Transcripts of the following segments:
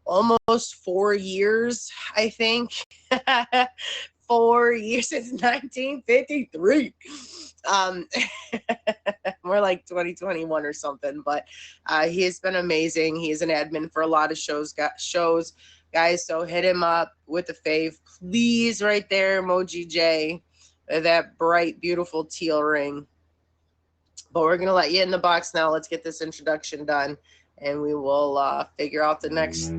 almost 4 years, I think. 4 years since 1953. More like 2021 or something. But he has been amazing. He is an admin for a lot of shows, guys. So hit him up with a fave, please. Right there, Emoji J, that bright, beautiful teal ring. But we're gonna let you in the box now. Let's get this introduction done, and we will figure out the next.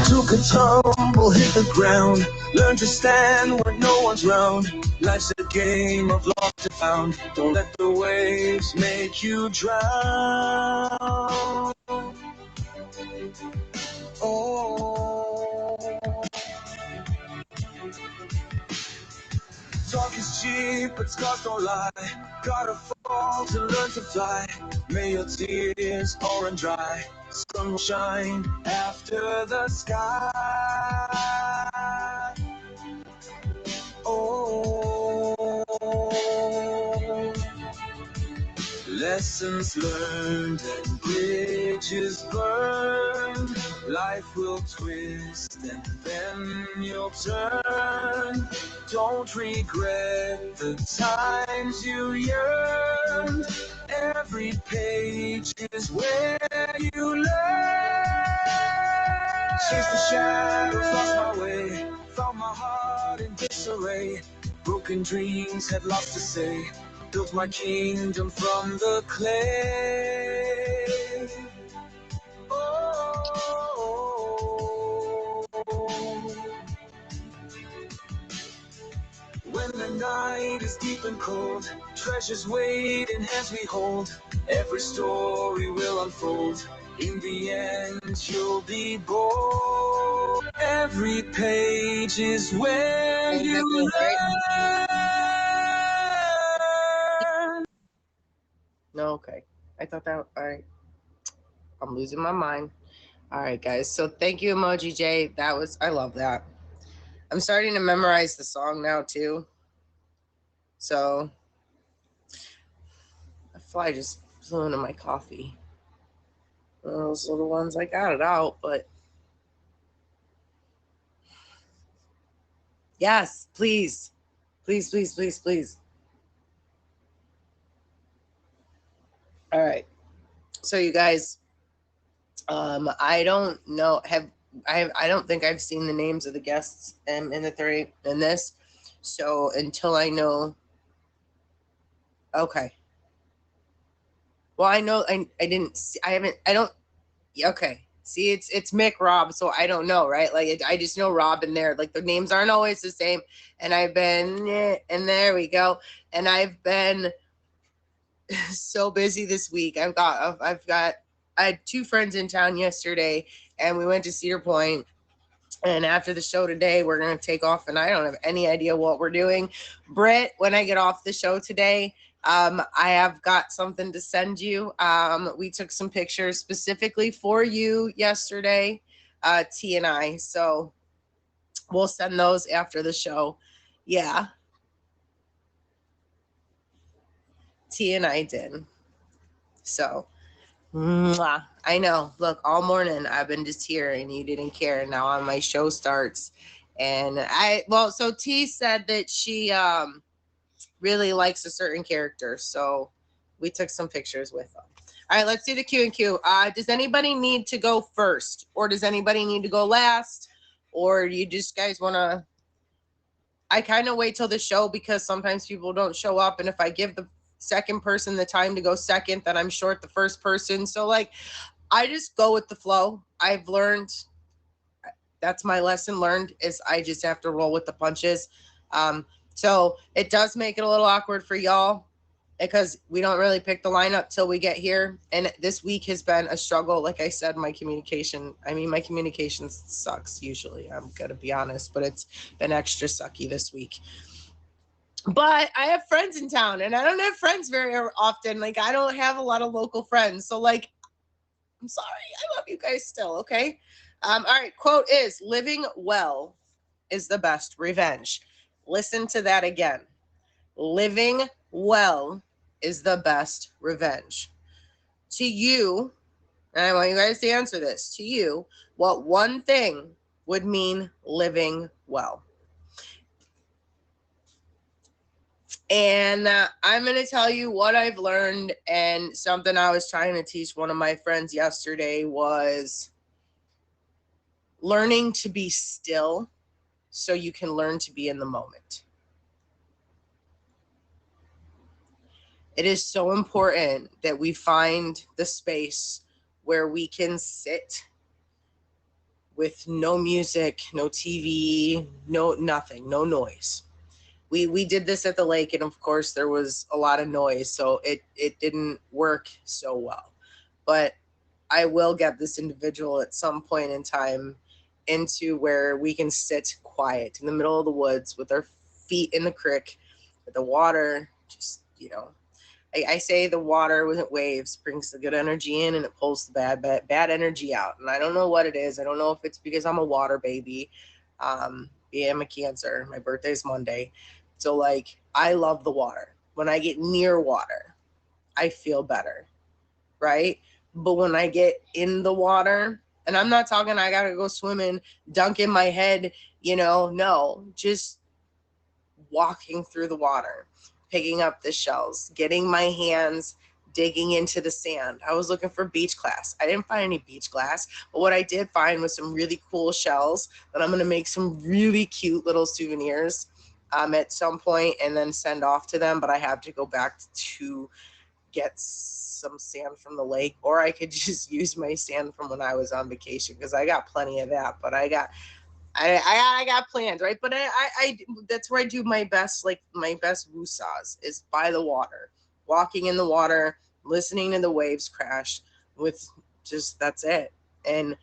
Took a tumble, hit the ground, learn to stand when no one's round. Life's a game of lost and found. Don't let the waves make you drown. Oh, talk is cheap, but scars don't lie. Gotta fall to learn to fly. May your tears pour and dry. Sun will shine after the sky. Oh, lessons learned and bridges burned. Life will twist and then you'll turn. Don't regret the times you yearned. Every page is where you learn. Chase the shadows, lost my way. Found my heart in disarray. Broken dreams had lots to say. Built my kingdom from the clay. Oh, when the night is deep and cold, treasures wait in hands we hold. Every story will unfold. In the end, you'll be bold. Every page is where you learn. No, okay. I thought that. All right. I'm losing my mind. All right, guys. So thank you, Emoji J. I love that. I'm starting to memorize the song now, too. So, a fly just flew into my coffee. Those are the ones I got it out, but. Yes, please. Please, please, please, please. All right. So, you guys, I don't know. I don't think I've seen the names of the guests in the three in this. So until I know. Okay. Well, I know I didn't see, I haven't I don't. Okay. See, it's Mick Rob, so I don't know, right? Like I just know Rob in there. Like the names aren't always the same. And I've been and there we go. And I've been so busy this week. I had two friends in town yesterday, and we went to Cedar Point. And after the show today, we're going to take off, and I don't have any idea what we're doing. Britt, when I get off the show today, I have got something to send you. We took some pictures specifically for you yesterday, T and I. So we'll send those after the show. Yeah. T and I did. So, mwah. I know. Look, all morning I've been just here and you didn't care. Now my show starts. And so T said that she really likes a certain character. So we took some pictures with them. All right, let's do the Q&Q. Does anybody need to go first? Or does anybody need to go last? Or you just guys want to... I kind of wait till the show because sometimes people don't show up. And if I give the second person the time to go second, then I'm short the first person. So, like, I just go with the flow. I've learned... That's my lesson learned is I just have to roll with the punches. So it does make it a little awkward for y'all. because we don't really pick the lineup till we get here. And this week has been a struggle. Like I said, my communication sucks usually. I'm going to be honest, but it's been extra sucky this week. But I have friends in town, and I don't have friends very often. Like, I don't have a lot of local friends. So, like, I'm sorry. I love you guys still, okay? All right, quote is, living well is the best revenge. Listen to that again. Living well is the best revenge. To you, and I want you guys to answer this, to you, what one thing would mean living well? And I'm going to tell you what I've learned, and something I was trying to teach one of my friends yesterday was learning to be still so you can learn to be in the moment. It is so important that we find the space where we can sit with no music, no TV, no nothing, no noise. We did this at the lake, and of course there was a lot of noise, so it didn't work so well. But I will get this individual at some point in time into where we can sit quiet in the middle of the woods with our feet in the creek, with the water, just, you know. I say the water with waves brings the good energy in and it pulls the bad energy out. And I don't know what it is. I don't know if it's because I'm a water baby. I'm a Cancer. My birthday's Monday. So, like, I love the water. When I get near water, I feel better, right? But when I get in the water, and I'm not talking I got to go swimming, dunk in my head, no, just walking through the water, picking up the shells, getting my hands digging into the sand. I was looking for beach glass. I didn't find any beach glass, but what I did find was some really cool shells that I'm going to make some really cute little souvenirs at some point and then send off to them. But I have to go back to get some sand from the lake, or I could just use my sand from when I was on vacation, because I got plenty of that. But I got plans, right? But I that's where I do my best, like my best woosahs is by the water, walking in the water, listening to the waves crash with just, that's it. And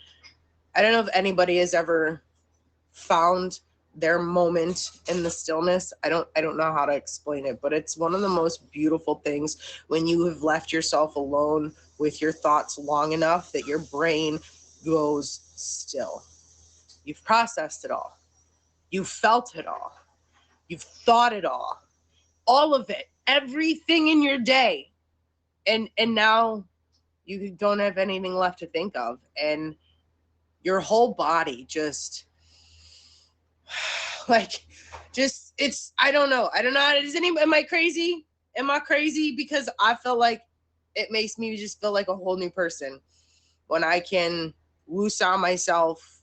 I don't know if anybody has ever found their moment in the stillness. I don't know how to explain it, but it's one of the most beautiful things when you have left yourself alone with your thoughts long enough that your brain goes still. You've processed it all. You've felt it all. You've thought it all of it, everything in your day. And now you don't have anything left to think of. And your whole body just, like, just, it's, I don't know. Am I crazy? Am I crazy? Because I feel like it makes me just feel like a whole new person when I can woosah myself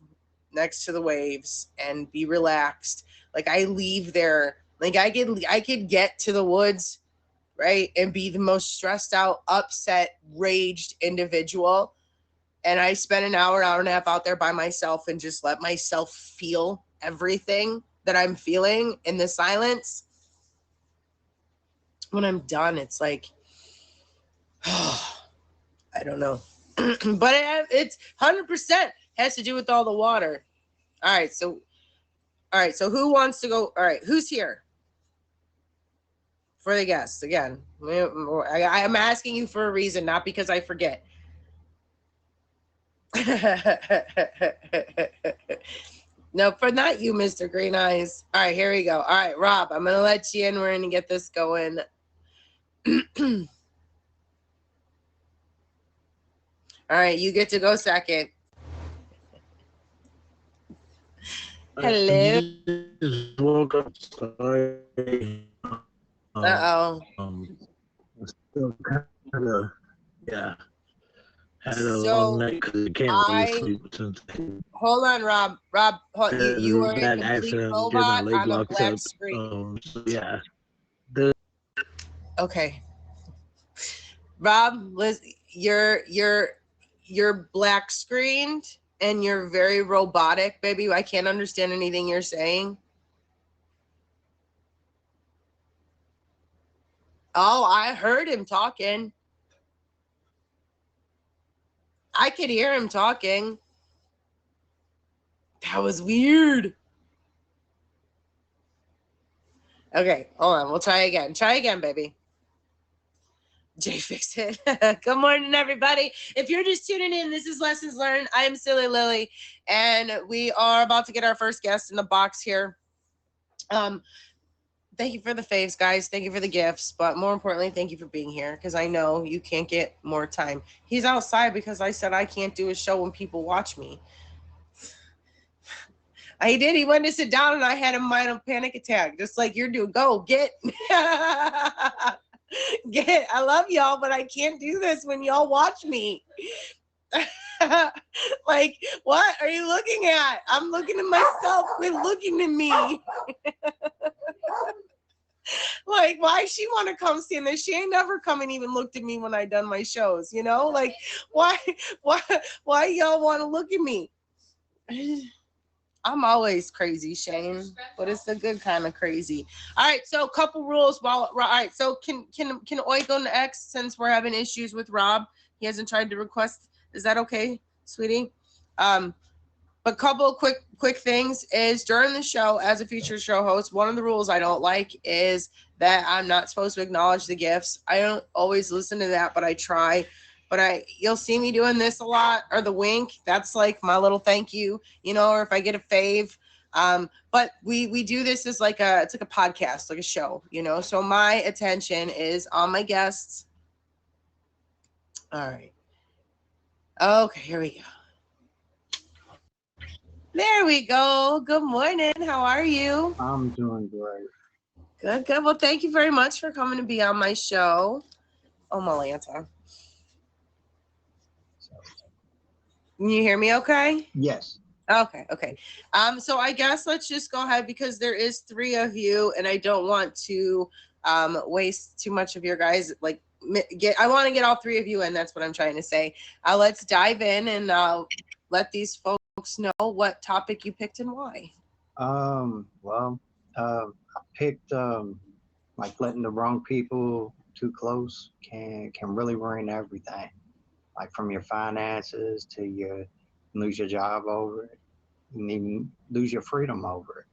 next to the waves and be relaxed. Like, I leave there, like I could get to the woods, right, and be the most stressed out, upset, raged individual, and I spend an hour and a half out there by myself and just let myself feel everything that I'm feeling in the silence. When I'm done, it's like, I don't know. But it's 100% has to do with all the water. All right, so who wants to go? All right, who's here for the guests? Again, I'm asking you for a reason, not because I forget. No, for not you, Mr. Green Eyes. All right, here we go. All right, Rob, I'm going to let you in. We're going to get this going. All right, you get to go second. Hello. Just woke up. Sorry. Uh-oh. Still kind of, yeah. Had a long night because I can't really sleep since. Hold on, Rob. You are a complete robot on a black screen. So yeah. Okay. Rob, you're black screened and you're very robotic, baby. I can't understand anything you're saying. Oh, I heard him talking. I could hear him talking. That was weird. Okay, hold on. We'll try again. Try again, baby. Jay fixed it. Good morning, everybody. If you're just tuning in, this is Lessons Learned. I am Silly Lily, and we are about to get our first guest in the box here. Thank you for the faves, guys. Thank you for the gifts. But more importantly, thank you for being here, because I know you can't get more time. He's outside because I said I can't do a show when people watch me. He did. He went to sit down, and I had a minor panic attack, just like you're doing. Go, get. Get. I love y'all, but I can't do this when y'all watch me. Like, what are you looking at? I'm looking at myself. Quit looking at me. Like, why she want to come see this? She ain't never come and even looked at me when I done my shows, you know? Like, why y'all want to look at me? I'm always crazy, Shane, but it's the good kind of crazy. All right, so a couple rules. All right, so can Oi go next since we're having issues with Rob? He hasn't tried to request. Is that okay, sweetie? But couple of quick things is during the show, as a featured show host, one of the rules I don't like is that I'm not supposed to acknowledge the gifts. I don't always listen to that, but I try. But you'll see me doing this a lot, or the wink. That's like my little thank you, you know, or if I get a fave. But we do this as it's like a podcast, like a show, you know. So my attention is on my guests. All right. Okay, here we go. There we go. Good morning. How are you? I'm doing great. Good. Well, thank you very much for coming to be on my show. Oh, Malanta. Can you hear me okay? Yes. Okay. So I guess let's just go ahead, because there is 3 of you, and I don't want to waste too much of your guys. I want to get all 3 of you in. That's what I'm trying to say. Let's dive in and let these folks know what topic you picked and why. I picked like letting the wrong people too close can really ruin everything. Like from your finances to you lose your job over it, and even lose your freedom over it.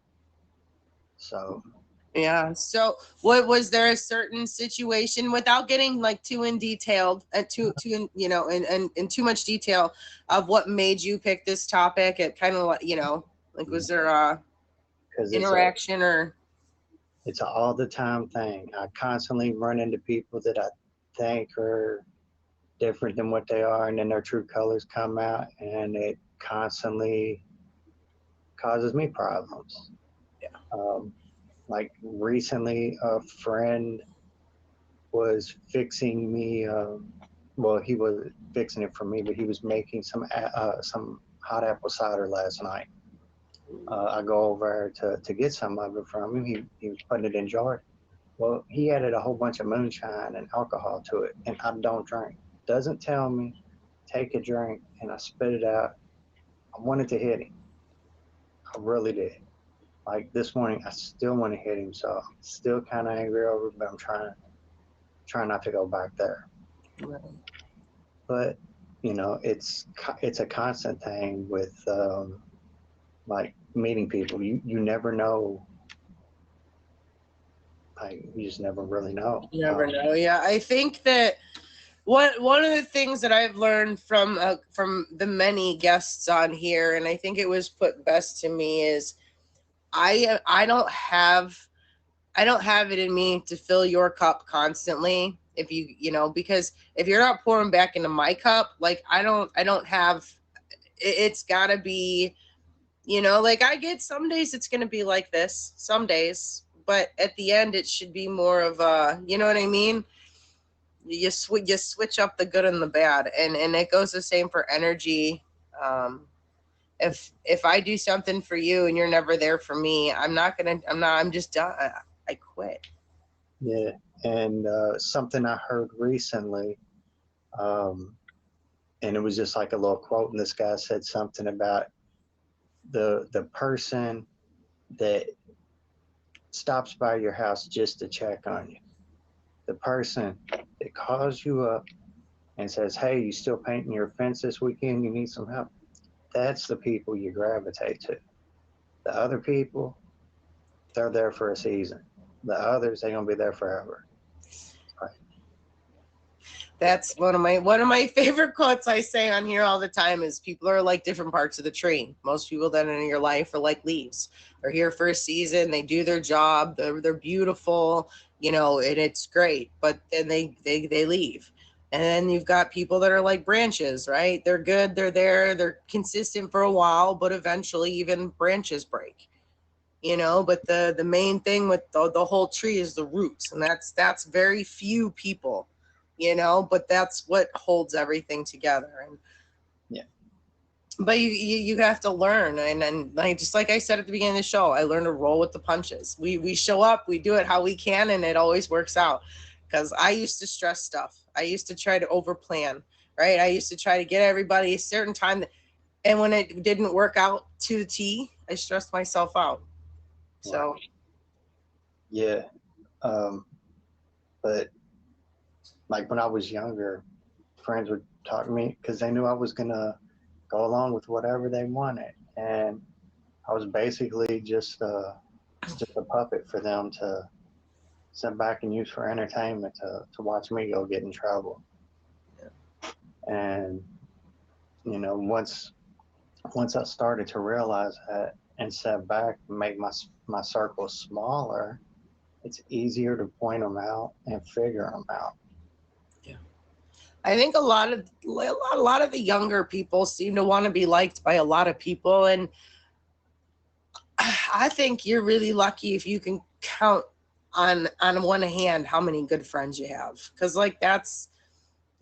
So yeah. So what was there a certain situation, without getting like too in detailed, too you know, in too much detail of what made you pick this topic? It kind of, you know, like, was there a interaction or? It's an all the time thing. I constantly run into people that I think are different than what they are, and then their true colors come out, and it constantly causes me problems. Yeah. Like recently, a friend was fixing me. Well, he was fixing it for me, but he was making some hot apple cider last night. I go over to get some of it from him. He was putting it in jars. Well, he added a whole bunch of moonshine and alcohol to it, and I don't drink. Doesn't tell me, take a drink, and I spit it out. I wanted to hit him. I really did. Like this morning, I still want to hit him, so I'm still kind of angry over it, but I'm trying not to go back there. Right. But you know, it's a constant thing with like meeting people. You never know. Like, you just never really know. You never know. Yeah, I think that one of the things that I've learned from the many guests on here, and I think it was put best to me, is I don't have it in me to fill your cup constantly. If you know, because if you're not pouring back into my cup, like I don't have. It's gotta be, you know, like I get some days it's gonna be like this, some days, but at the end it should be more of a, you know what I mean? You switch up the good and the bad, and it goes the same for energy. If I do something for you and you're never there for me, I'm just done. I quit. Yeah, and something I heard recently, and it was just like a little quote, and this guy said something about the person that stops by your house just to check on you. the person that calls you up and says, hey, you still painting your fence this weekend? You need some help? That's the people you gravitate to. The other people, they're there for a season. The others, they're gonna be there forever. Right. That's one of my favorite quotes I say on here all the time is people are like different parts of the tree. Most people that are in your life are like leaves. They're here for a season, they do their job, they're beautiful, and it's great, but then they leave. And then you've got people that are like branches, right? They're good, they're there, they're consistent for a while, but eventually even branches break. But the main thing with the whole tree is the roots, and that's very few people, but that's what holds everything together. And yeah, but you have to learn, and like, just like I said at the beginning of the show, I learned to roll with the punches. We show up, we do it how we can, and it always works out. Because I used to stress stuff, I used to try to over plan, right? I used to try to get everybody a certain time, and when it didn't work out to the T, I stressed myself out. So right. Yeah. But like when I was younger, friends would talk to me because they knew I was gonna go along with whatever they wanted, and I was basically just a puppet for them to sit back and use for entertainment to watch me go get in trouble. And once I started to realize that and step back and make my circle smaller, it's easier to point them out and figure them out. I think a lot of the younger people seem to want to be liked by a lot of people, and I think you're really lucky if you can count on one hand how many good friends you have, because like that's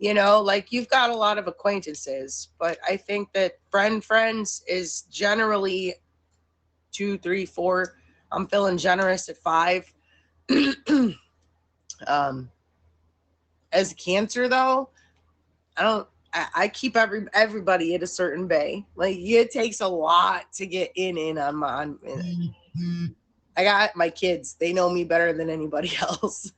like you've got a lot of acquaintances, but I think that friends is generally 2, 3, 4. I'm feeling generous at 5. As a Cancer though, I keep everybody at a certain bay. Like it takes a lot to get in on my. I got my kids. They know me better than anybody else.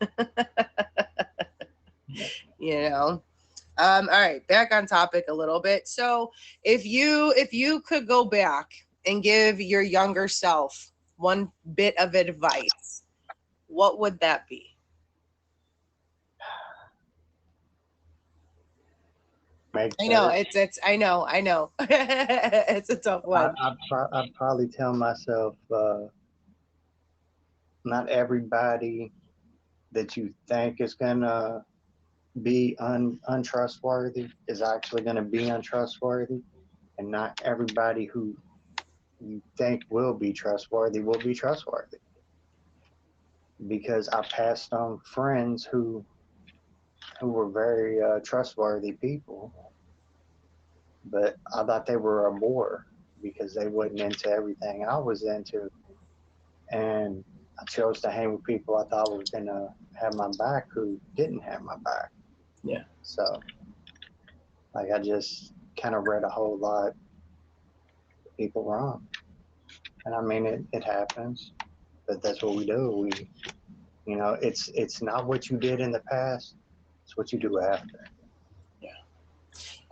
All right, back on topic a little bit. So if you could go back and give your younger self one bit of advice, what would that be? I know it's I know it's a tough one. I'd probably tell myself, not everybody that you think is gonna be untrustworthy is actually gonna be untrustworthy, and not everybody who you think will be trustworthy will be trustworthy. Because I passed on friends who were very trustworthy people, but I thought they were a bore because they wasn't into everything I was into, and I chose to hang with people I thought was gonna have my back who didn't have my back. Yeah. So, like, I just kind of read a whole lot of people wrong, and I mean it happens, but that's what we do. It's not what you did in the past; it's what you do after.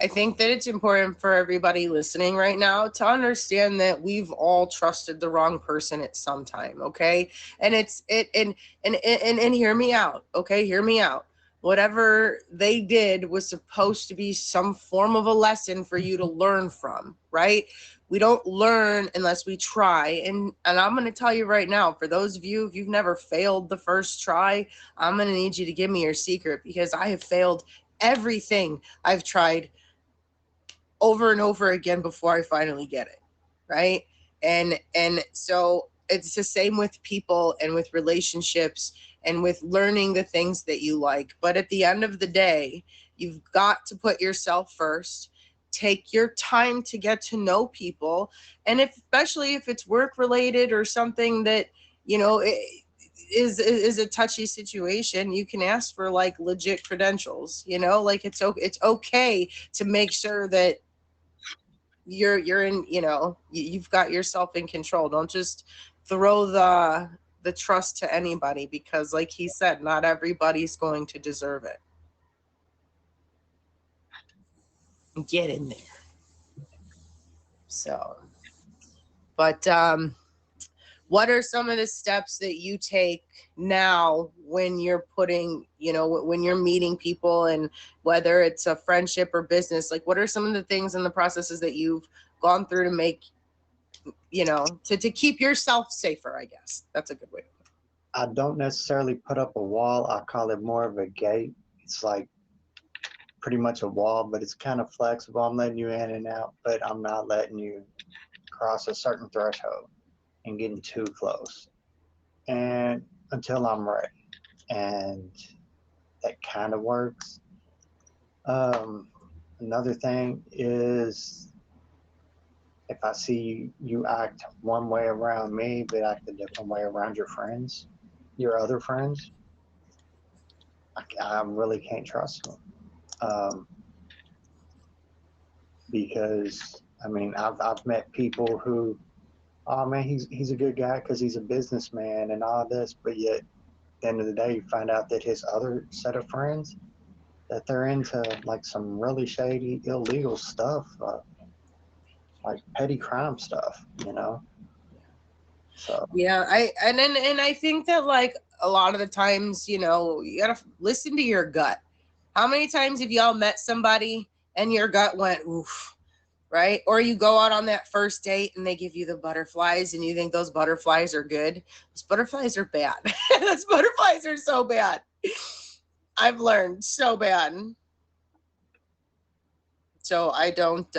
I think that it's important for everybody listening right now to understand that we've all trusted the wrong person at some time, okay? And and hear me out, okay? Hear me out. Whatever they did was supposed to be some form of a lesson for you to learn from, right? We don't learn unless we try. And I'm going to tell you right now, for those of you, if you've never failed the first try, I'm going to need you to give me your secret, because I have failed everything I've tried over and over again before I finally get it, right? And so it's the same with people and with relationships and with learning the things that you like. But at the end of the day, you've got to put yourself first. Take your time to get to know people, and especially if it's work related or something that is a touchy situation, you can ask for like legit credentials. Like it's okay to make sure that you're in, you've got yourself in control. Don't just throw the trust to anybody, because like he said, not everybody's going to deserve it. Get in there. So, but what are some of the steps that you take now when you're putting, you know, when you're meeting people, and whether it's a friendship or business, like what are some of the things and the processes that you've gone through to make, you know, to keep yourself safer, I guess. That's a good way to put it. I don't necessarily put up a wall. I call it more of a gate. It's like pretty much a wall, but it's kind of flexible. I'm letting you in and out, but I'm not letting you cross a certain threshold and getting too close. And until I'm ready. And that kind of works. Another thing is if I see you act one way around me, but act a different way around your friends, your other friends, I really can't trust them. Because I mean, I've met people who, oh man, he's a good guy because he's a businessman and all this, but yet at the end of the day, you find out that his other set of friends, that they're into like some really shady, illegal stuff, like petty crime stuff, you know. So Yeah, I think that like a lot of the times, you know, you gotta listen to your gut. How many times have y'all met somebody and your gut went oof, right? Or you go out on that first date and they give you the butterflies and you think those butterflies are good. Those butterflies are bad. Those butterflies are so bad. I've learned so bad. So I don't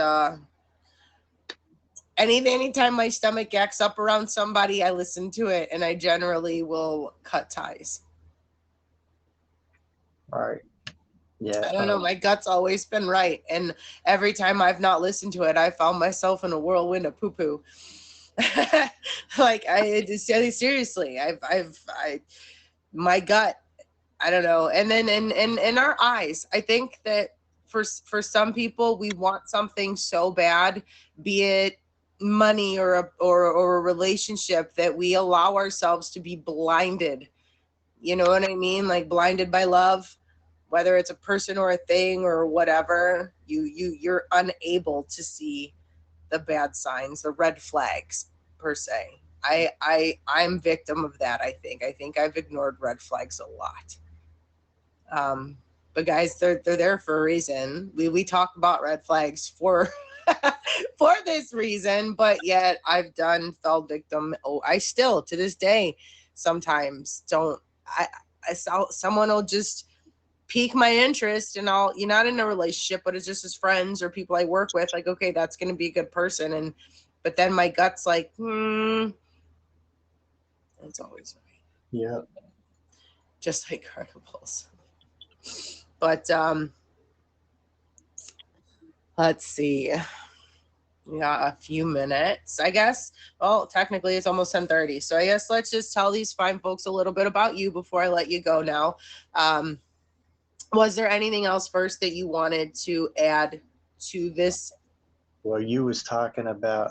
anytime my stomach acts up around somebody, I listen to it and I generally will cut ties. right, yeah. I don't know. My gut's always been right. And every time I've not listened to it, I found myself in a whirlwind of poo poo. Like I just seriously, my gut, I don't know. And then in our eyes, I think that for some people, we want something so bad, be it money or a relationship, that we allow ourselves to be blinded. You know what I mean? Like blinded by love, whether it's a person or a thing or whatever. You're unable to see the bad signs, the red flags per se. I'm victim of that. I think I've ignored red flags a lot. But guys, they're there for a reason. We talk about red flags for for this reason, but yet I've fell victim. Oh, I still to this day sometimes don't. Someone will just pique my interest, and you're not in a relationship, but it's just as friends or people I work with. Like, okay, that's going to be a good person, but then my gut's like, it's always right. Yeah. Just like carnivals. But let's see. We got a few minutes, I guess. Well, technically it's almost 10:30. So I guess let's just tell these fine folks a little bit about you before I let you go now. Was there anything else first that you wanted to add to this? Well, you was talking about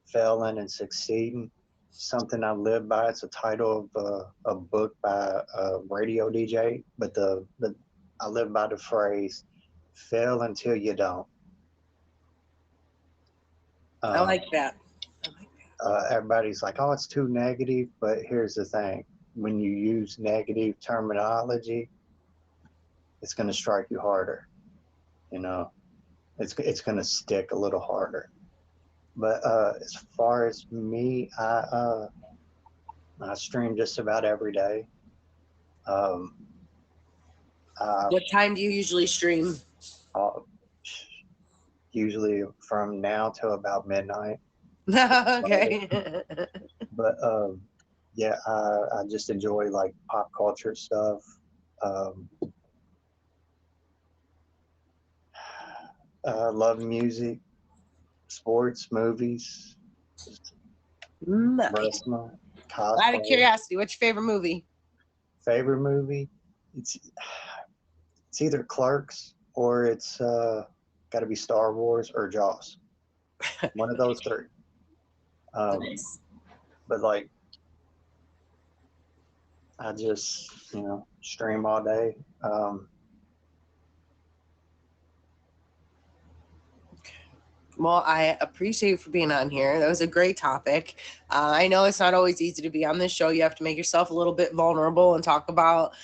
failing and succeeding. Something I live by. It's a title of a book by a radio DJ, but I live by the phrase "fail until you don't." I like that. Everybody's like, "Oh, it's too negative," but here's the thing: when you use negative terminology, it's going to strike you harder. You know, it's going to stick a little harder. But as far as me, I stream just about every day. What time do you usually stream? Usually from now till about midnight. Okay. But yeah, I just enjoy like pop culture stuff. Love music, sports, movies, wrestling, cosplay. Out of curiosity, what's your favorite movie? Favorite movie? It's either Clerks or it's got to be Star Wars or Jaws. One of those three. Nice. But like I just, stream all day. Well, I appreciate you for being on here. That was a great topic. I know it's not always easy to be on this show. You have to make yourself a little bit vulnerable and talk about,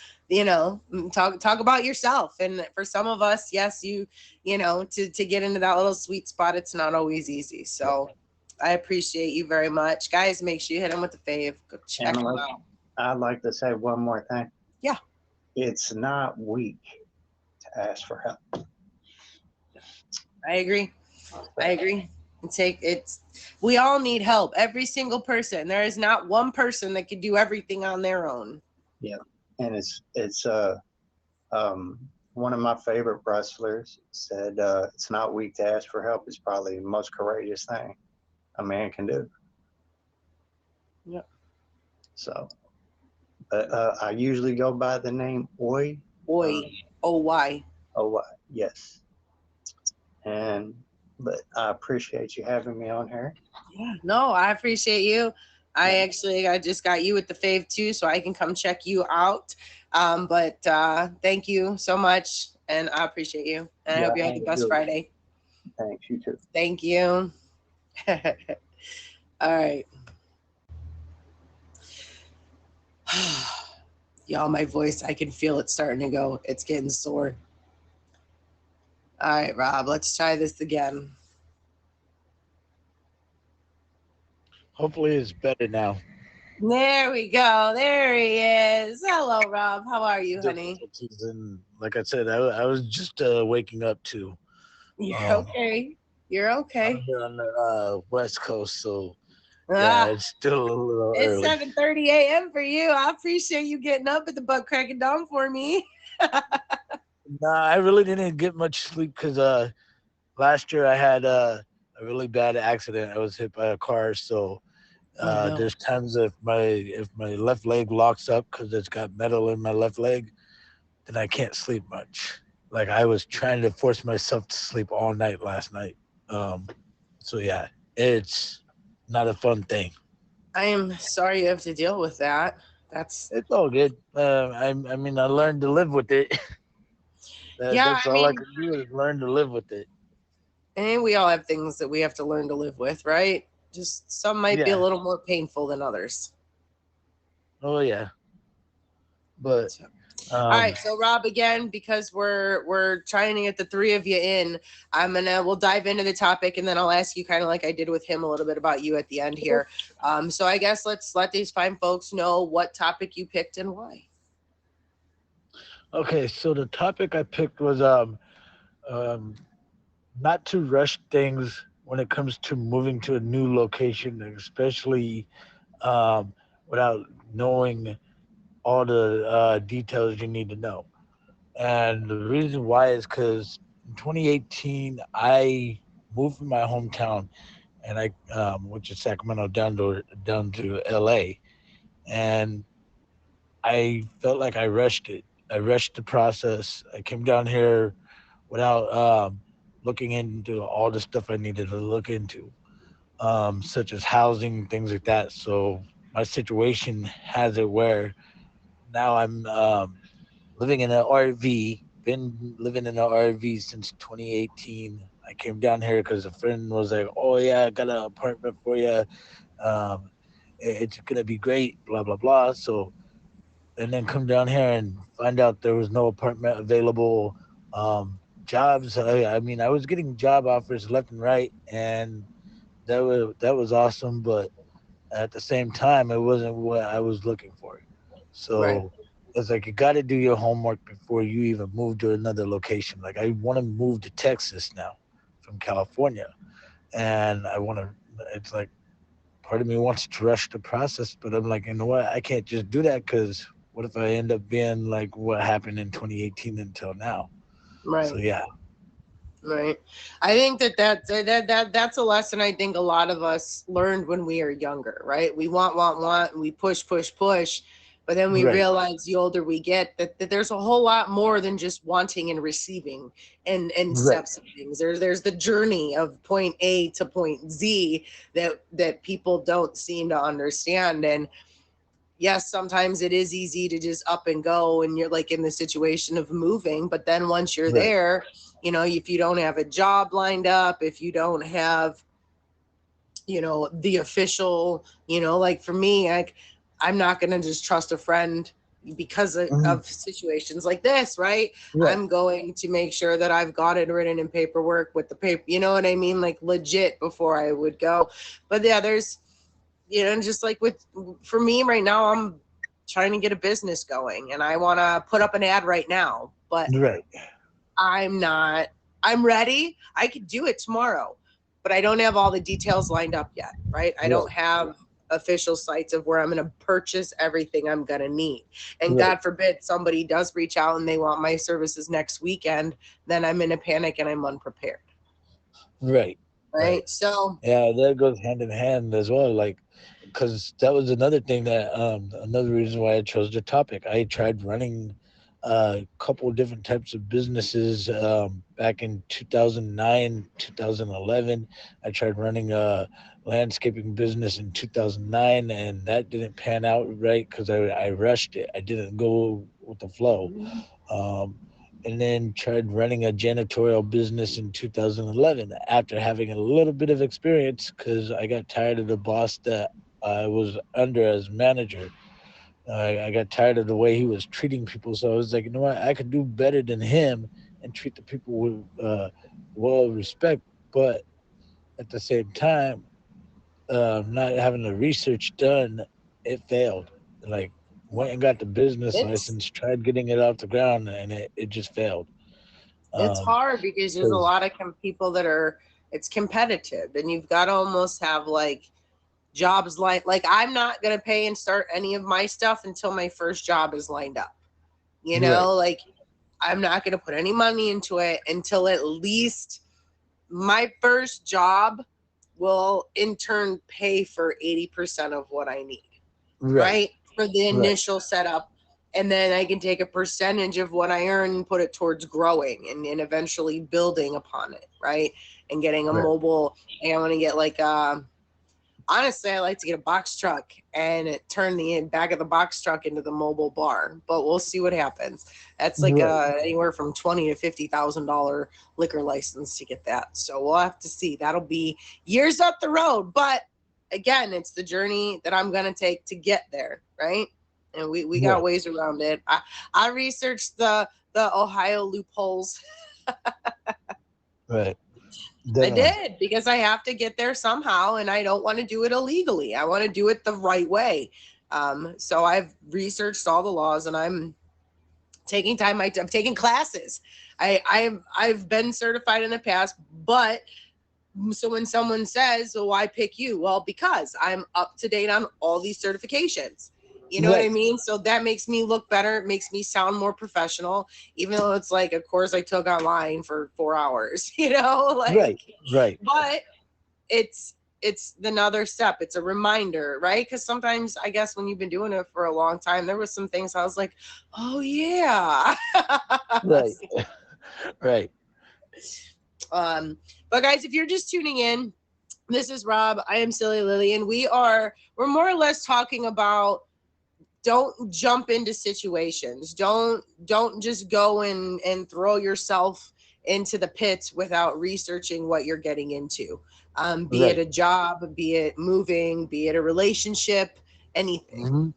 talk about yourself. And for some of us, yes, to get into that little sweet spot, it's not always easy. So I appreciate you very much. Guys, make sure you hit him with the fave. Go check him out. I'd like to say one more thing. Yeah. It's not weak to ask for help. I agree. We all need help. Every single person. There is not one person that can do everything on their own. Yeah. And it's one of my favorite wrestlers said, it's not weak to ask for help. It's probably the most courageous thing a man can do. Yeah. So, I usually go by the name Oy. O-Y. O-Y, yes. But I appreciate you having me on here. Yeah, no, I appreciate you. I just got you with the fave too, so I can come check you out. But thank you so much, and I appreciate you. And I hope you have the best Friday. Thanks, you too. Thank you. All right. Y'all, my voice, I can feel it starting to go. It's getting sore. All right, Rob, let's try this again. Hopefully it's better now. There we go. There he is. Hello, Rob. How are you, honey? And like I said, I was just waking up too. You're okay. You're okay. I'm here on the West Coast, so yeah, it's still a little early. It's 7:30 a.m. for you. I appreciate you getting up at the butt crack of dawn for me. Nah, I really didn't get much sleep because last year I had a really bad accident. I was hit by a car, so there's times if my left leg locks up because it's got metal in my left leg, then I can't sleep much. Like I was trying to force myself to sleep all night last night. So yeah, it's not a fun thing. I am sorry you have to deal with that. It's all good. I mean, I learned to live with it. That's all I can do is learn to live with it. And we all have things that we have to learn to live with, right? Just some might be a little more painful than others. Oh yeah. But all right, so Rob, again, because we're trying to get the three of you in, we'll dive into the topic and then I'll ask you kind of like I did with him a little bit about you at the end here. So I guess let's let these fine folks know what topic you picked and why. Okay, so the topic I picked was not to rush things when it comes to moving to a new location, especially without knowing all the details you need to know. And the reason why is because in 2018, I moved from my hometown, and I which is Sacramento, down to LA, and I felt like I rushed it. I rushed the process. I came down here without looking into all the stuff I needed to look into, such as housing, things like that. So my situation has it where now I'm living in an RV. Been living in an RV since 2018. I came down here because a friend was like, "Oh yeah, I got an apartment for you. It's gonna be great." Blah blah blah. So, and then come down here and find out there was no apartment available. Jobs. I mean, I was getting job offers left and right, and that was awesome. But at the same time, it wasn't what I was looking for. So. Right. It's like you got to do your homework before you even move to another location. Like I want to move to Texas now from California, and I want to. It's like part of me wants to rush the process, but I'm like, you know what? I can't just do that because what if I end up being like what happened in 2018 until now? Right. So yeah. Right. I think that's a lesson I think a lot of us learned when we were younger. Right. We want, and we push. But then we realize the older we get that there's a whole lot more than just wanting and receiving and steps of things. There's the journey of point A to point Z that people don't seem to understand. And yes, sometimes it is easy to just up and go and you're like in the situation of moving. But then once you're Right. there, you know, if you don't have a job lined up, if you don't have, you know, the official, you know, like for me, I'm not going to just trust a friend because Mhm. of situations like this, right? Right. I'm going to make sure that I've got it written in paperwork with the paper, you know what I mean? Like legit before I would go. But yeah, there's, you know, just like for me right now, I'm trying to get a business going and I want to put up an ad right now, but Right. I'm ready. I could do it tomorrow, but I don't have all the details lined up yet, right? I don't Right. have official sites of where I'm going to purchase everything I'm going to need. And Right. God forbid somebody does reach out and they want my services next weekend, then I'm in a panic and I'm unprepared. Right. Right. So, Yeah, that goes hand in hand as well. Like, because that was another thing that another reason why I chose the topic. I tried running a couple of different types of businesses back in 2009, 2011. I tried running a landscaping business in 2009, and that didn't pan out right because I rushed it. I didn't go with the flow. Um, and then tried running a janitorial business in 2011 after having a little bit of experience because I got tired of the boss that I was under as manager. I got tired of the way he was treating people, so I was like, you know what, I could do better than him and treat the people with well respect, but at the same time, not having the research done, it failed. Like went and got the business it's license, tried getting it off the ground, and it just failed. it's Um, hard because there's a because lot of people that are it's competitive and you've got to almost have like jobs like I'm not going to pay and start any of my stuff until my first job is lined up. You right, know, like I'm not going to put any money into it until at least my first job will in turn pay for 80% of what I need, right, right? For the right, initial setup. And then I can take a percentage of what I earn and put it towards growing and eventually building upon it, right? And getting a right, mobile. And I want to get like honestly, I like to get a box truck and turn the back of the box truck into the mobile bar. But we'll see what happens. That's like right, anywhere from $20,000 to $50,000 liquor license to get that. So we'll have to see. That'll be years up the road. But again, it's the journey that I'm gonna take to get there, right? And we got right, ways around it. I researched the Ohio loopholes. right. I Definitely. did because I have to get there somehow, and I don't want to do it illegally. I want to do it the right way. So I've researched all the laws, and I'm taking time. I'm taking classes. I've been certified in the past, but so when someone says, "Well, why pick you?" Well, because I'm up to date on all these certifications. You know what I Right, mean? So that makes me look better. It makes me sound more professional, even though it's like a course I took online for 4 hours. You know, like, right, right, but it's another step. It's a reminder, right? Because sometimes I guess when you've been doing it for a long time, there was some things I was like, oh yeah. right, right. um, but guys, if you're just tuning in, this is Rob. I am Silly Lily, and we're more or less talking about don't jump into situations. Don't just go and throw yourself into the pits without researching what you're getting into. Be it Right. a job, be it moving, be it a relationship, anything. Hmm.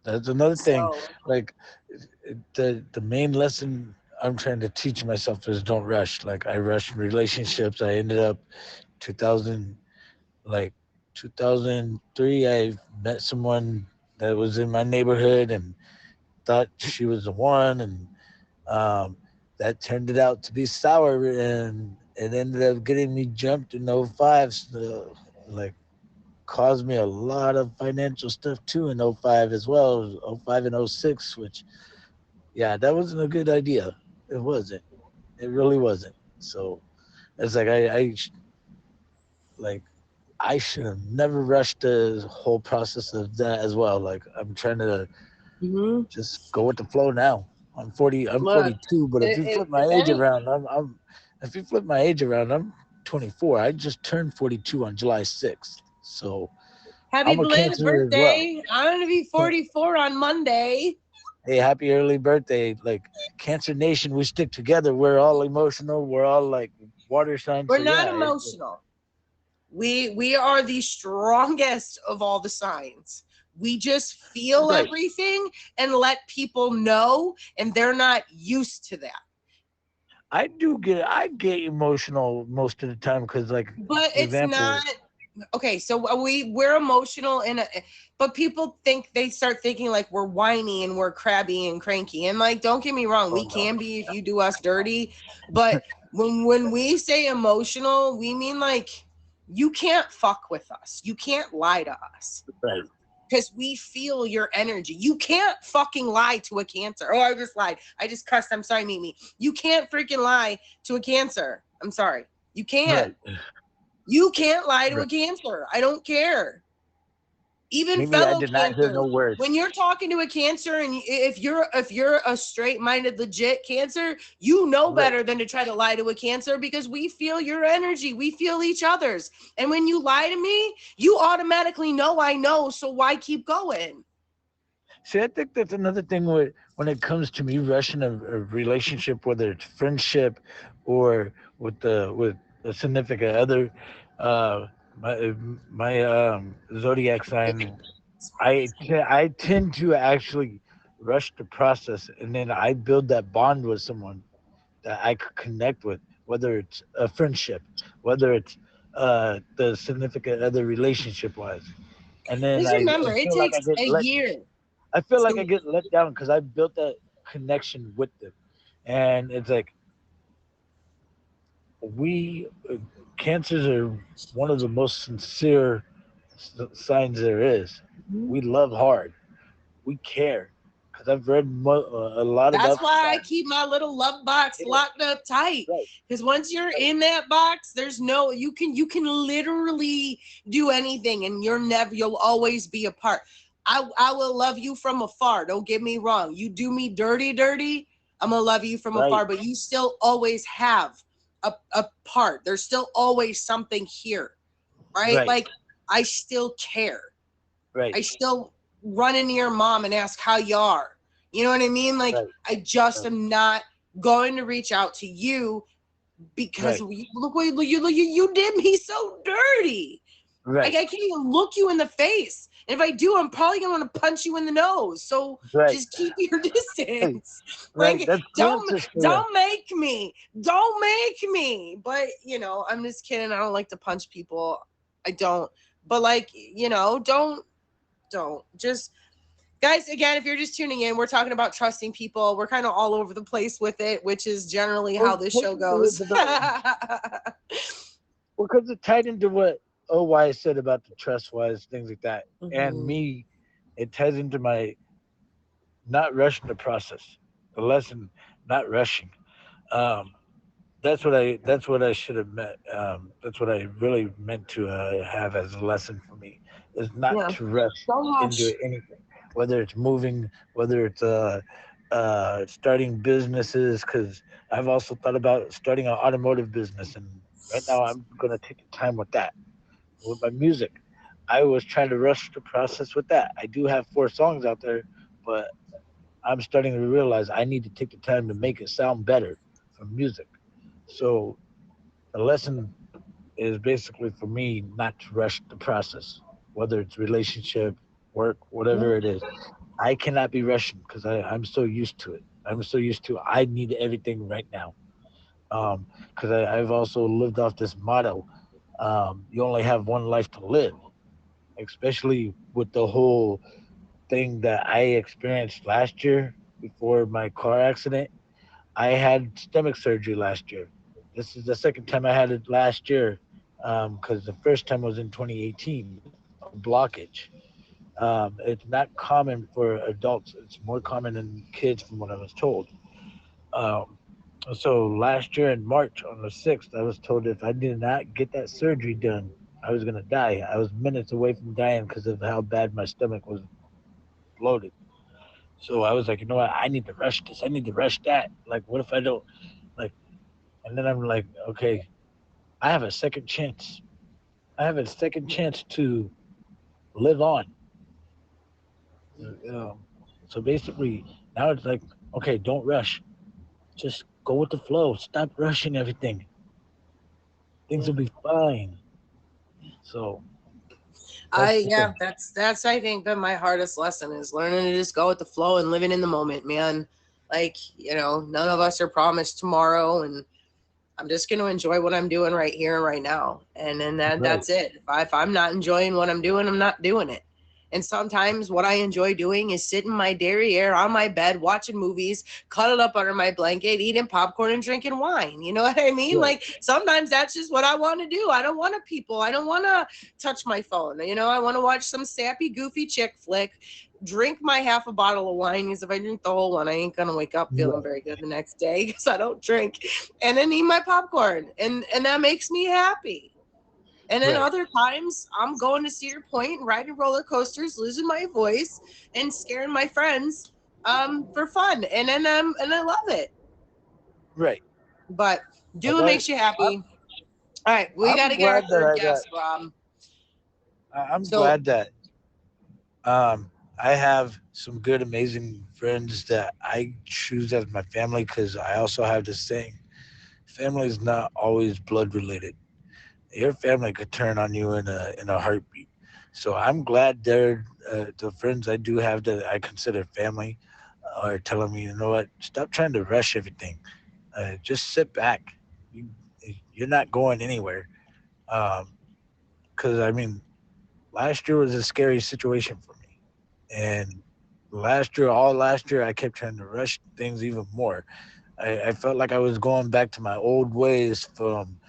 That's another thing. So Like the main lesson I'm trying to teach myself is don't rush. Like I rushed in relationships. I ended up 2000 like 2003. I met someone that was in my neighborhood and thought she was the one, and um, that turned it out to be sour, and it ended up getting me jumped in '05. So, like caused me a lot of financial stuff too in '05 as well, '05 and '06, which yeah, that wasn't a good idea. It wasn't. It really wasn't. So it's like like I should have never rushed the whole process of that as well. Like I'm trying to mhm. just go with the flow now. I'm 40. I'm Look, 42. But if you flip my if age any, around, I'm. If you flip my age around, I'm 24. I just turned 42 on July 6th. So Happy I'm a belated Cancer as well. birthday. I'm going to be 44 on Monday. Hey, happy early birthday. Like Cancer Nation, we stick together. We're all emotional. We're all like water signs. We're So not yeah, emotional. We are the strongest of all the signs. We just feel right. everything and let people know, and they're not used to that. I get emotional most of the time because, like, But for it's example, not okay. So we're emotional but people think they start thinking like we're whiny and we're crabby and cranky. And like, don't get me wrong, oh we no, can be if you do us dirty. But when we say emotional, we mean like you can't fuck with us. You can't lie to us. right? Because we feel your energy. You can't fucking lie to a Cancer. Oh, I just lied. I just cussed. I'm sorry, Mimi. You can't freaking lie to a Cancer. I'm sorry. You can't. Right, You can't lie to right. a Cancer. I don't care. Even Maybe I fellow did not hear Cancers. no words. When you're talking to a Cancer, and if you're a straight-minded, legit Cancer, you know Right, better than to try to lie to a Cancer because we feel your energy. We feel each other's. And when you lie to me, you automatically know I know. So why keep going? see, I think that's another thing with when it comes to me rushing a relationship, whether it's friendship or with a significant other. Uh, my zodiac sign, I tend to actually rush the process, and then I build that bond with someone that I could connect with, whether it's a friendship, whether it's the significant other relationship wise, and then Just I remember, it feel like takes a year. I feel like I to get let down because I built that connection with them, and it's like we cancers are one of the most sincere signs there is. We love hard. We care because I've read a lot That's about the why I signs. keep my little love box Yeah, locked up tight. right, Because once you're right, in that box, there's no you can literally do anything, and you'll always be a part. I will love you from afar. Don't get me wrong. You do me dirty, dirty. I'm gonna love you from right, afar, but you still always have a part. There's still always something here, right? right, Like I still care. right, I still run into your mom and ask how you are. You know what I mean? Like right, I just right, am not going to reach out to you because right, look what you did me so dirty. Like right, I can't even look you in the face. And if I do, I'm probably gonna want to punch you in the nose. So right, just keep your distance. right. Like That's cancer for you. don't make me. Don't make me. But I'm just kidding. I don't like to punch people. I don't. But like, don't just guys, again, if you're just tuning in, we're talking about trusting people. We're kind of all over the place with it, which is generally how Well, this show technically, goes. well, because it tied into what OY said about the trust wise things like that, and Mhm. me, it ties into my not rushing the process, the lesson, not rushing. Um, that's what I should have meant. That's what I really meant to have as a lesson for me is not Yeah, to rush don't into rush. anything, whether it's moving, whether it's starting businesses. Because I've also thought about starting an automotive business, and right now I'm going to take the time with that. With my music, I was trying to rush the process with that. I do have 4 songs out there, but I'm starting to realize I need to take the time to make it sound better for music. So the lesson is basically for me not to rush the process, whether it's relationship, work, Yeah. whatever it is. I cannot be rushing because I'm so used to it. I'm so used to I need everything right now. Because I've also lived off this motto: you only have one life to live. Especially with the whole thing that I experienced last year before my car accident. I had stomach surgery last year. This is the second time I had it last year because the first time was in 2018, a blockage. It's not common for adults. It's more common in kids, from what I was told. Um, so last year in March on the 6th, I was told if I did not get that surgery done, I was gonna die. I was minutes away from dying because of how bad my stomach was bloated. So I was like, you know what? I need to rush this. I need to rush that. Like, what if I don't? Like, and then I'm like, okay, I have a second chance. I have a second chance to live on. So basically, now it's like, okay, don't rush. Just go with the flow. Stop rushing everything. Things Yeah. will be fine. So I that's the yeah, thing. that's I think been my hardest lesson is learning to just go with the flow and living in the moment, man. Like, none of us are promised tomorrow, and I'm just going to enjoy what I'm doing right here and right now. And then Right. that's it. If I'm not enjoying what I'm doing, I'm not doing it. And sometimes what I enjoy doing is sitting in my derriere on my bed, watching movies, cuddled up under my blanket, eating popcorn and drinking wine. You know what I mean? Right. Like sometimes that's just what I want to do. I don't want to people. I don't want to touch my phone. I want to watch some sappy, goofy chick flick, drink my half a bottle of wine, because if I drink the whole one, I ain't gonna wake up feeling Right. very good the next day because I don't drink. And then eat my popcorn, and that makes me happy. And then Right. other times I'm going to Cedar Point, riding roller coasters, losing my voice, and scaring my friends for fun. And I love it. Right. But do Like what makes you I, happy. All right, we got I'm to get our glad that third I got. guest, Rob. I'm So glad that I have some good, amazing friends that I choose as my family because I also have this saying: family is not always blood related. Your family could turn on you in a heartbeat. So I'm glad they're the friends I do have that I consider family are telling me, you know what, stop trying to rush everything. Just sit back. You, you're not going anywhere. Because I mean, last year was a scary situation for me, and all last year, I kept trying to rush things even more. I felt like I was going back to my old ways from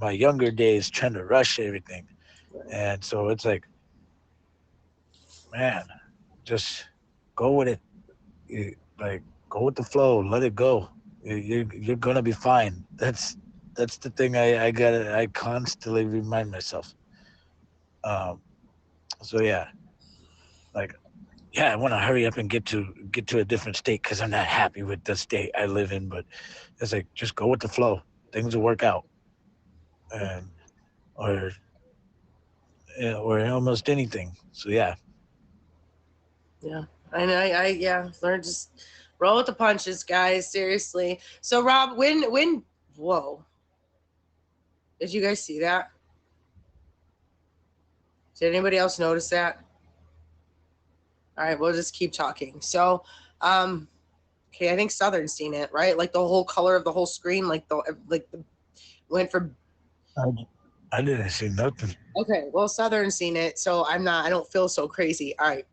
my younger days, trying to rush everything. And so it's like, man, just go with it. Like go with the flow, let it go. You're gonna be fine. That's the thing I constantly remind myself. Um, so yeah, like yeah, I want to hurry up and get to a different state because I'm not happy with the state I live in. But it's like just go with the flow. Things will work out, and or or almost anything. So yeah, yeah, I yeah, learn just roll with the punches, guys. Seriously. So Rob, when whoa, did you guys see that? Did anybody else notice that? All right, we'll just keep talking. So, um, okay, I think Southern's seen it, right? Like the whole color of the whole screen, like the went for. I, I didn't see nothing. Okay, well, Southern's seen it, so I don't feel so crazy. All right.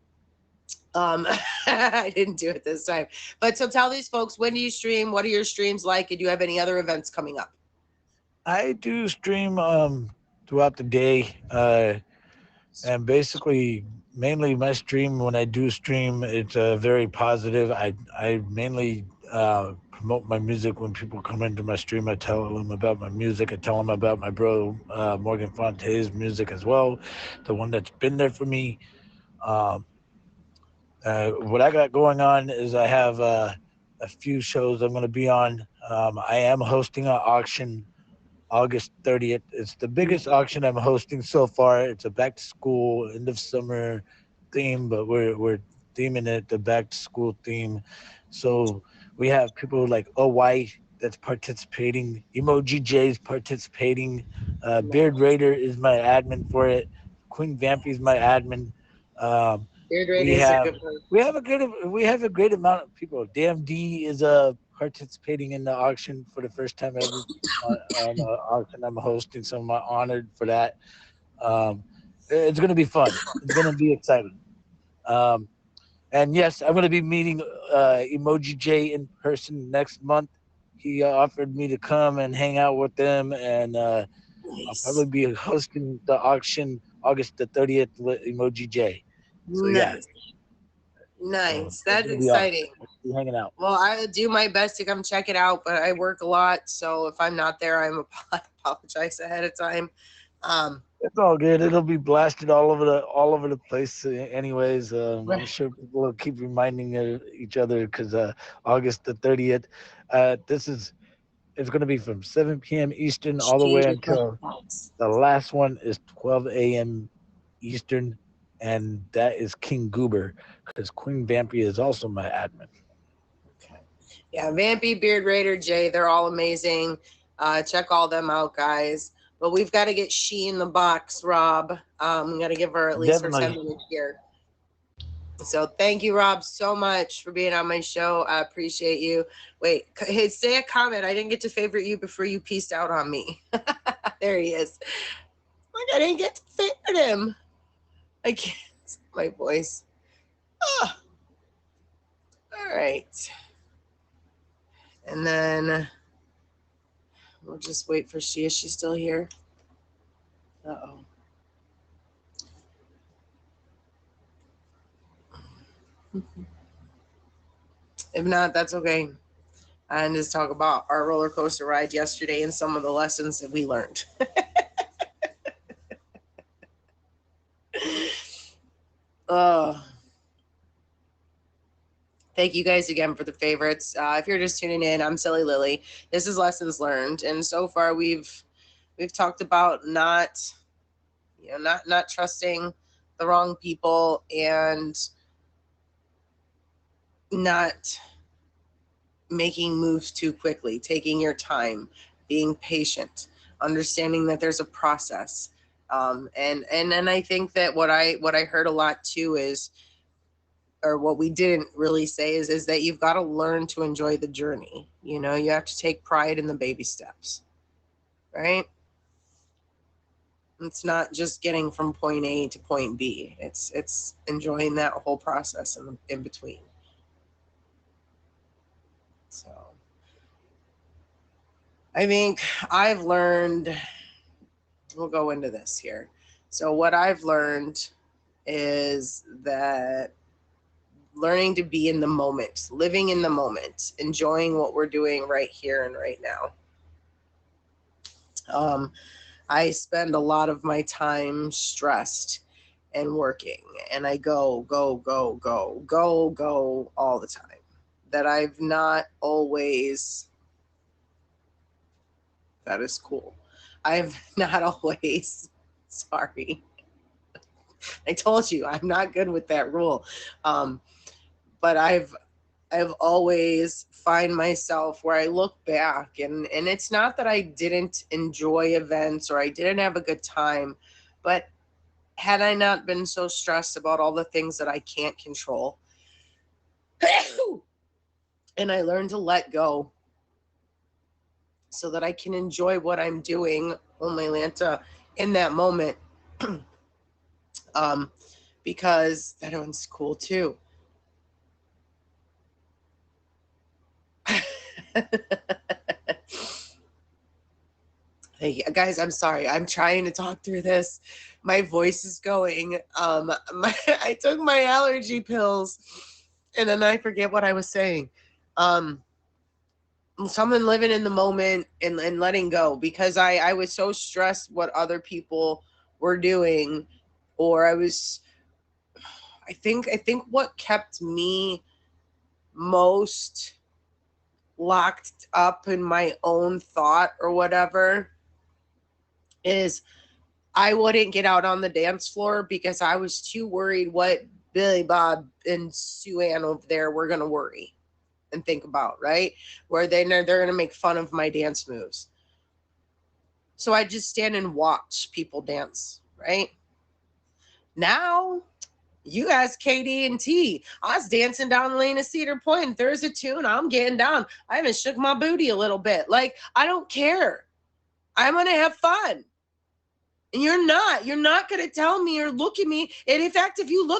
Um, I didn't do it this time, but so tell these folks, when do you stream? What are your streams like? And do you have any other events coming up? I do stream throughout the day. And basically mainly my stream when I do stream it's very positive. I mainly promote my music when people come into my stream. I tell them about my music. I tell them about my bro Morgan Fonte's music as well, the one that's been there for me. um, what I got going on is I have a few shows I'm going to be on. I am hosting an auction August 30th. It's the biggest auction I'm hosting so far. It's a back to school, end of summer theme, but we're theming it the back to school theme. So we have people like OY that's participating, Emoji J's participating, Beard Raider is my admin for it, Queen Vampy is my admin. Um, Beard we Raider's a have good one. we have a great amount of people. DMD is participating in the auction for the first time ever on the auction I'm hosting, so I'm honored for that. Um, it's going to be fun. It's going to be exciting. Um, and yes, I'm going to be meeting Emoji J in person next month. He offered me to come and hang out with them, and I'll Nice, probably be hosting the auction August the 30th with Emoji J. So yeah, nice, so nice. it's That's going to be awesome. exciting. We'll be hanging out. Well, I'll do my best to come check it out, but I work a lot, so if I'm not there, I apologize ahead of time. Um, It's all good. It'll be blasted all over the place. Anyways, I'm right. sure people will keep reminding each other because August the 30th. This is it's going to be from 7 p.m. Eastern all the way until the last one is 12 a.m. Eastern, and that is King Goober, because Queen Vampy is also my admin. Okay. Yeah, Vampy, Beard Raider, Jay, they're all amazing. Check all them out, guys. But we've got to get she in the box, Rob. We got to give her at least her 10 minutes here. So thank you, Rob, so much for being on my show. I appreciate you. Wait, hey, say a comment. I didn't get to favorite you before you pieced out on me. There he is. Like, I didn't get to favorite him. I can't. My voice. Oh. All right. And then we'll just wait for she. Is she still here? Uh-oh. If not, that's okay. And just talk about our roller coaster ride yesterday and some of the lessons that we learned. Thank you guys again for the favorites. If you're just tuning in, I'm Silly Lily. This is Lessons Learned, and so far we've talked about not trusting the wrong people and not making moves too quickly, taking your time, being patient, understanding that there's a process. And I think that what I heard a lot too is, or what we didn't really say is that you've got to learn to enjoy the journey. You know, you have to take pride in the baby steps, right? It's not just getting from point A to point B. It's enjoying that whole process in between. So I think I've learned, we'll go into this here. So what I've learned is that learning to be in the moment, living in the moment, enjoying what we're doing right here and right now. I spend a lot of my time stressed and working, and I go all the time. That I've not always, that is cool. I've not always, sorry. I told you, I'm not good with that rule. But I've always find myself where I look back and it's not that I didn't enjoy events or I didn't have a good time, but had I not been so stressed about all the things that I can't control, and I learned to let go so that I can enjoy what I'm doing, oh my Lanta, in that moment, because that one's cool too. Hey guys, I'm sorry. I'm trying to talk through this. My voice is going. I took my allergy pills, and then I forget what I was saying. Someone living in the moment and letting go, because I was so stressed what other people were doing, or I think what kept me most locked up in my own thought or whatever is I wouldn't get out on the dance floor because I was too worried what Billy Bob and Sue Ann over there were going to worry and think about, right? Where they're going to make fun of my dance moves. So I just stand and watch people dance, right? Now, you ask KD and T. I was dancing down the lane of Cedar Point, and there's a tune. I'm getting down. I even shook my booty a little bit. Like, I don't care. I'm going to have fun. And you're not going to tell me or look at me. And in fact, if you look